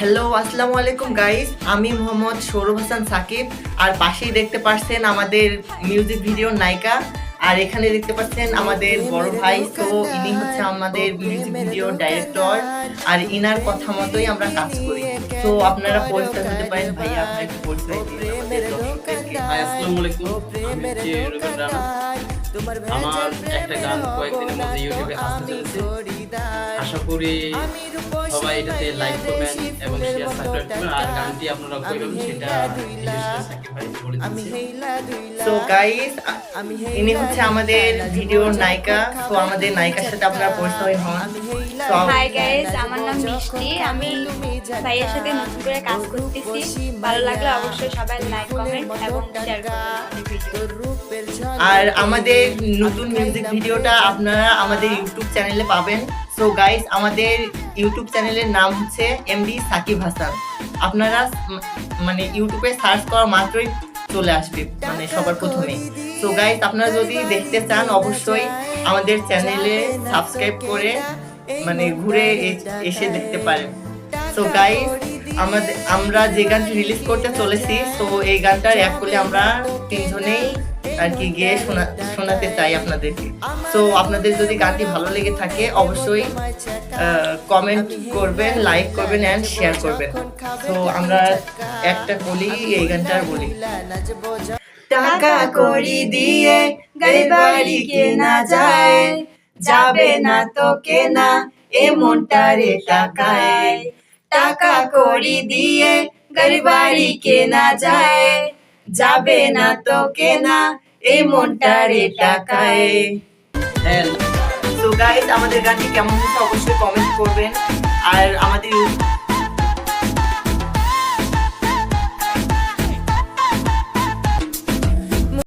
Hello আসসালামু আলাইকুম guys, আমি মোহাম্মদ সৌরভ হাসান সাকিব। আর পাশেই দেখতে পাচ্ছেন আমাদের মিউজিক ভিডিওর নায়িকা, আর এখানে দেখতে পাচ্ছেন আমাদের বড় ভাই। তো ইনি হচ্ছে আমাদের মিউজিক ভিডিওর ডাইরেক্টর, আর ইনার কথা মতোই আমরা কাজ করি। তো আপনারা পরিচয় হতে পারেন। ভাইয়া আপনি একটু পরিচয় দিন আমাদের দর্শকদেরকে। আসসালামু আলাইকুম, আমি হচ্ছে রুবেল রানা। আমার একটা গান কয়েকদিনের মধ্যে ইউটিউবে আসতে চলেছে। আশা করি সবাই এটাতে লাইক করবেন এবং শেয়ার সাবস্ক্রাইব করবেন। আর গানটি আপনারা কইবেন সেটা সাকিব ভাই বলে দিচ্ছি। সো গাইস, ইনি হচ্ছে আমাদের ভিডিওর নায়িকা। তো আমাদের নায়িকার সাথে আপনারা পরিচয় হন। তো হাই গাইস, আমার নাম মিষ্টি। আমি ভাইয়ের সাথে নতুন করে কাজ করতেছি। ভালো লাগলে অবশ্যই সবাই লাইক কমেন্ট এবং শেয়ার করবেন। আর আমাদের নতুন মিউজিক ভিডিওটা আপনারা আমাদের ইউটিউব চ্যানেলে পাবেন। সো গাইস, আমাদের ইউটিউব চ্যানেলের নাম হচ্ছে এমডি সাকিব হাসান। আপনারা মানে ইউটিউবে সার্চ করা মাত্রই চলে আসবে, মানে সবার প্রথমে। সো গাইস, আপনারা যদি দেখতে চান অবশ্যই আমাদের চ্যানেলে সাবস্ক্রাইব করে মানে ঘুরে এসে দেখতে পারেন। সো গাইস, আমরা যে গানটি রিলিজ করতে চলেছি, তো এই গানটার অ্যাকচুয়ালি আমরা তিনজনেই আর কি গিয়ে শোনাতে চাই আপনাদেরকে। সো আপনাদের যদি গানটি ভালো লেগে থাকে অবশ্যই কমেন্ট করবেন, লাইক করবেন অ্যান্ড শেয়ার করবেন। তো আমরা একটা বলি, এই গানটার বলি। টাকা কড়ি দিয়ে গাড়ি বাড়ি কেনা যায়, যাবে না তো কেনা এমনটারে টাকায়। টাকা কড়ি দিয়ে গাড়ি বাড়ি কেনা যায়, যাবে না তো কেনা এমনটারে টাকায়। তো গাইস, আমাদের গানটি কেমন হচ্ছে অবশ্যই কমেন্ট করবেন। আর আমাদের ইউটিউব